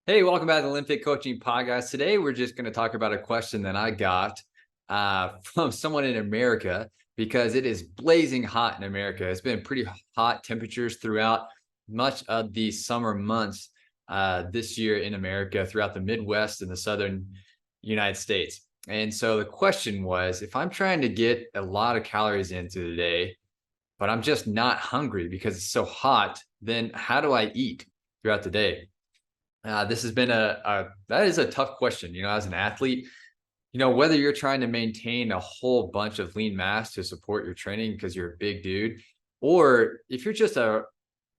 Hey, welcome back to the Olympic Coaching Podcast. Today, we're just going to talk about a question that I got from someone in America because it is blazing hot in America. It's been pretty hot temperatures throughout much of the summer months this year in America, throughout the Midwest and the southern United States. And so the question was, if I'm trying to get a lot of calories into the day, but I'm just not hungry because it's so hot, then how do I eat throughout the day? This has been that is a tough question, as an athlete, whether you're trying to maintain a whole bunch of lean mass to support your training because you're a big dude, or if you're just a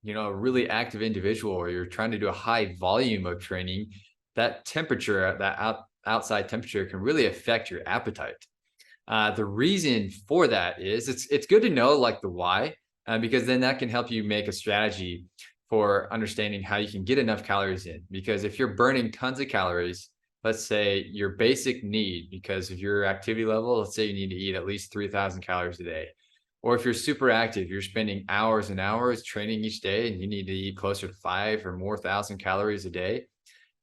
really active individual, or you're trying to do a high volume of training, that temperature, outside temperature can really affect your appetite. The reason for that is it's good to know like the why, because then that can help you make a strategy for understanding how you can get enough calories in. Because if you're burning tons of calories, let's say your basic need, because of your activity level, let's say you need to eat at least 3,000 calories a day. Or if you're super active, you're spending hours and hours training each day and you need to eat closer to 5 or more thousand calories a day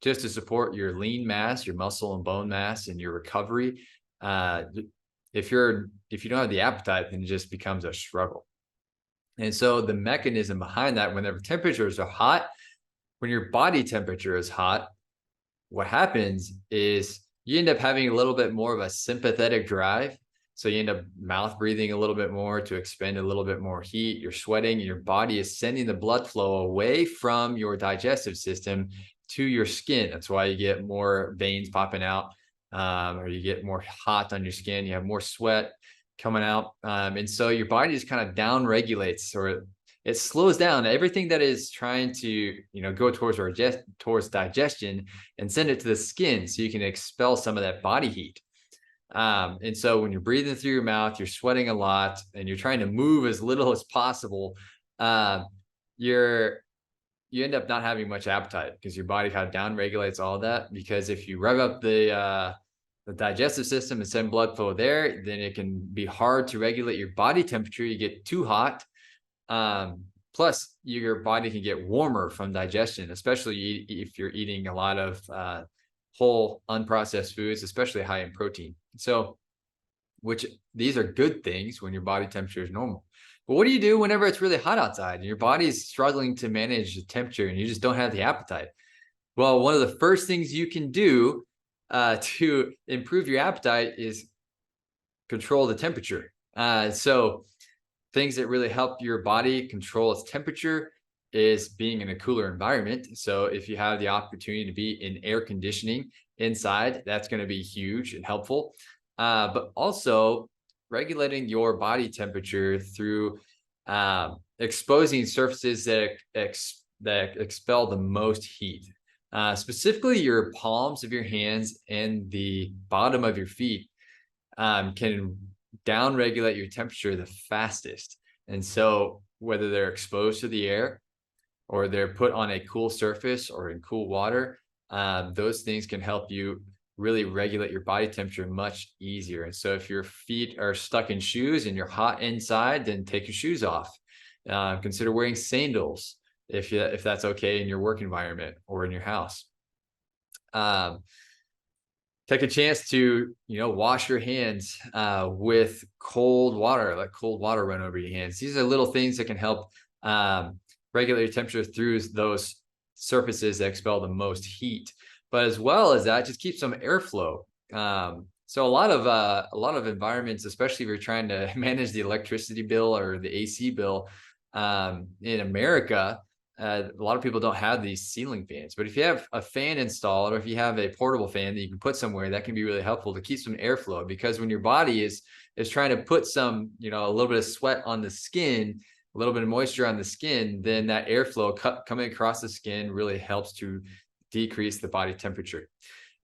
just to support your lean mass, your muscle and bone mass, and your recovery. Uh, if you don't have the appetite, then it just becomes a struggle. And so the mechanism behind that, whenever temperatures are hot, when your body temperature is hot, what happens is you end up having a little bit more of a sympathetic drive. So you end up mouth breathing a little bit more to expend a little bit more heat. You're sweating, and your body is sending the blood flow away from your digestive system to your skin. That's why you get more veins popping out, or you get more hot on your skin. You have more sweat coming out. And so your body just kind of down regulates, or it slows down everything that is trying to, go towards digestion, and send it to the skin so you can expel some of that body heat. And so when you're breathing through your mouth, you're sweating a lot and you're trying to move as little as possible. Uh, you're you end up not having much appetite because your body kind of down regulates all of that. Because if you rev up the digestive system and send blood flow there, then it can be hard to regulate your body temperature. You get too hot. Plus, your body can get warmer from digestion, especially if you're eating a lot of whole unprocessed foods, especially high in protein. So, which these are good things when your body temperature is normal. But what do you do whenever it's really hot outside and your body's struggling to manage the temperature and you just don't have the appetite? Well, one of the first things you can do to improve your appetite is control the temperature. So things that really help your body control its temperature is being in a cooler environment. So if you have the opportunity to be in air conditioning inside, that's going to be huge and helpful. But also regulating your body temperature through exposing surfaces that expel the most heat. Specifically, your palms of your hands and the bottom of your feet can down regulate your temperature the fastest. And so whether they're exposed to the air or they're put on a cool surface or in cool water, those things can help you really regulate your body temperature much easier. And so if your feet are stuck in shoes and you're hot inside, then take your shoes off. Consider wearing sandals if that's okay in your work environment or in your house. Take a chance to wash your hands with cold water. Let cold water run over your hands. These are little things that can help regulate your temperature through those surfaces that expel the most heat. But as well as that, just keep some airflow. So a lot of environments, especially if you're trying to manage the electricity bill or the AC bill in America, a lot of people don't have these ceiling fans. But if you have a fan installed, or if you have a portable fan that you can put somewhere, that can be really helpful to keep some airflow. Because when your body is trying to put some, a little bit of sweat on the skin, a little bit of moisture on the skin, then that airflow coming across the skin really helps to decrease the body temperature.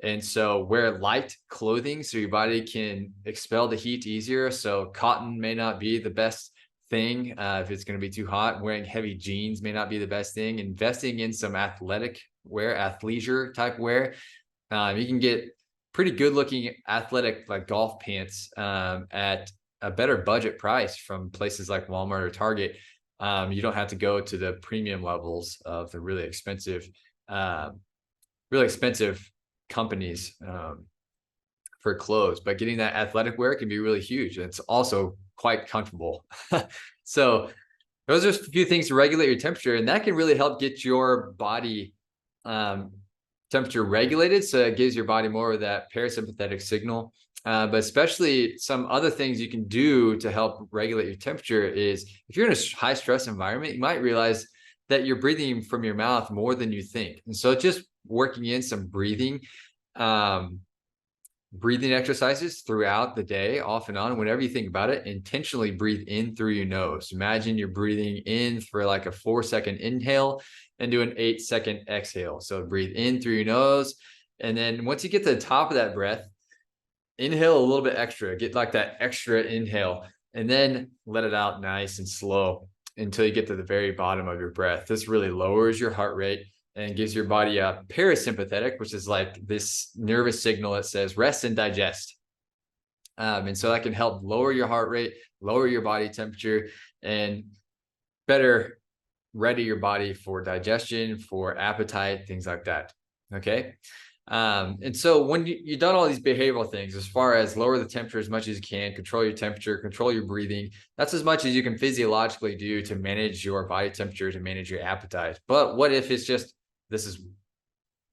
And so wear light clothing so your body can expel the heat easier. So cotton may not be the best thing if it's going to be too hot. Wearing heavy jeans may not be the best thing. Investing in some athletic wear, athleisure type wear, you can get pretty good looking athletic like golf pants at a better budget price from places like Walmart or Target. You don't have to go to the premium levels of the really expensive really expensive companies for clothes, but getting that athletic wear can be really huge. And it's also quite comfortable. So those are just a few things to regulate your temperature, and that can really help get your body temperature regulated. So it gives your body more of that parasympathetic signal. But especially some other things you can do to help regulate your temperature is if you're in a high stress environment, you might realize that you're breathing from your mouth more than you think. And so just working in some breathing exercises throughout the day, off and on, whenever you think about it, intentionally breathe in through your nose. Imagine you're breathing in for like a 4-second inhale and do an 8-second exhale. So breathe in through your nose. And then once you get to the top of that breath, inhale a little bit extra, get like that extra inhale, and then let it out nice and slow until you get to the very bottom of your breath. This really lowers your heart rate and gives your body a parasympathetic, which is like this nervous signal that says rest and digest. And so that can help lower your heart rate, lower your body temperature, and better ready your body for digestion, for appetite, things like that. Okay. And so when you've done all these behavioral things, as far as lower the temperature as much as you can, control your temperature, control your breathing, that's as much as you can physiologically do to manage your body temperature, to manage your appetite. But what if it's just, this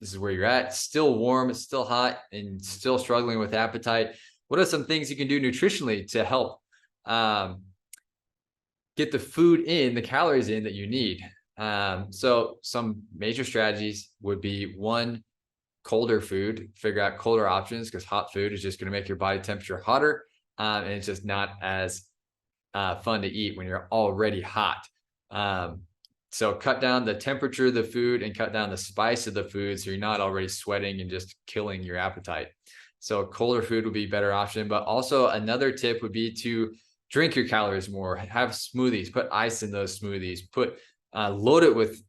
is where you're at, still warm, it's still hot, and still struggling with appetite? What are some things you can do nutritionally to help get the food in, the calories in that you need? So some major strategies would be, one, colder food. Figure out colder options, because hot food is just going to make your body temperature hotter, and it's just not as fun to eat when you're already hot. So cut down the temperature of the food and cut down the spice of the food, so you're not already sweating and just killing your appetite. So colder food would be a better option. But also another tip would be to drink your calories more, have smoothies, put ice in those smoothies, load it with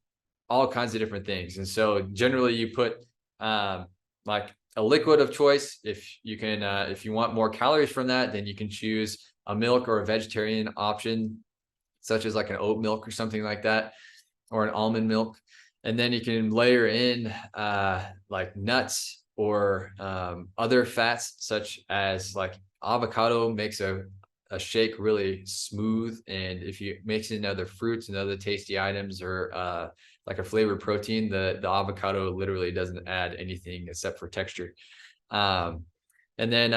all kinds of different things. And so generally you put like a liquid of choice. If you want more calories from that, then you can choose a milk or a vegetarian option, such as like an oat milk or something like that, or an almond milk. And then you can layer in like nuts or other fats, such as like avocado makes a shake really smooth. And if you mix in other fruits and other tasty items, or like a flavored protein, the avocado literally doesn't add anything except for texture. And then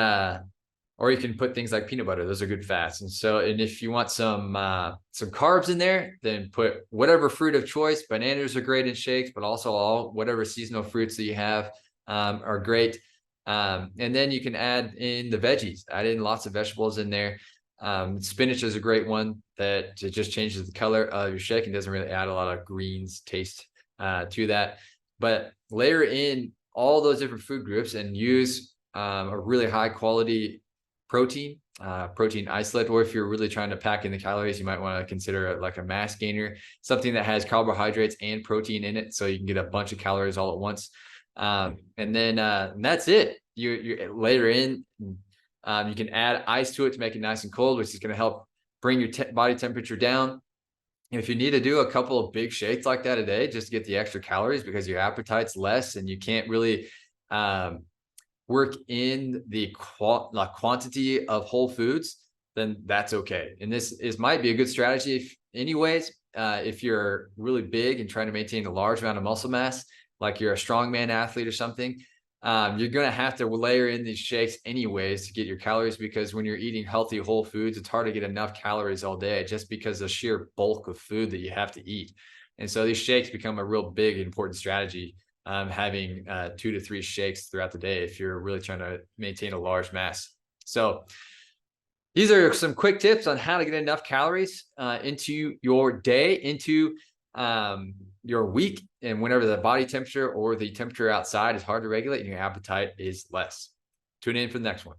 or you can put things like peanut butter. Those are good fats. And so, and if you want some carbs in there, then put whatever fruit of choice. Bananas are great in shakes, but also whatever seasonal fruits that you have are great. And then you can add in the veggies, add in lots of vegetables in there. Spinach is a great one that just changes the color of your shake and doesn't really add a lot of greens taste to that. But layer in all those different food groups and use a really high quality protein isolate. Or if you're really trying to pack in the calories, you might want to consider like a mass gainer, something that has carbohydrates and protein in it, so you can get a bunch of calories all at once. And then and that's it. You later in, you can add ice to it to make it nice and cold, which is going to help bring your body temperature down. If you need to do a couple of big shakes like that a day just to get the extra calories because your appetite's less and you can't really work in the quantity of whole foods, then that's okay. And this might be a good strategy if you're really big and trying to maintain a large amount of muscle mass, like you're a strongman athlete or something. You're going to have to layer in these shakes anyways to get your calories, because when you're eating healthy whole foods, it's hard to get enough calories all day just because of the sheer bulk of food that you have to eat. And so these shakes become a real big, important strategy, having 2 to 3 shakes throughout the day if you're really trying to maintain a large mass. So these are some quick tips on how to get enough calories into your day, into your week, and whenever the body temperature or the temperature outside is hard to regulate and your appetite is less. Tune in for the next one.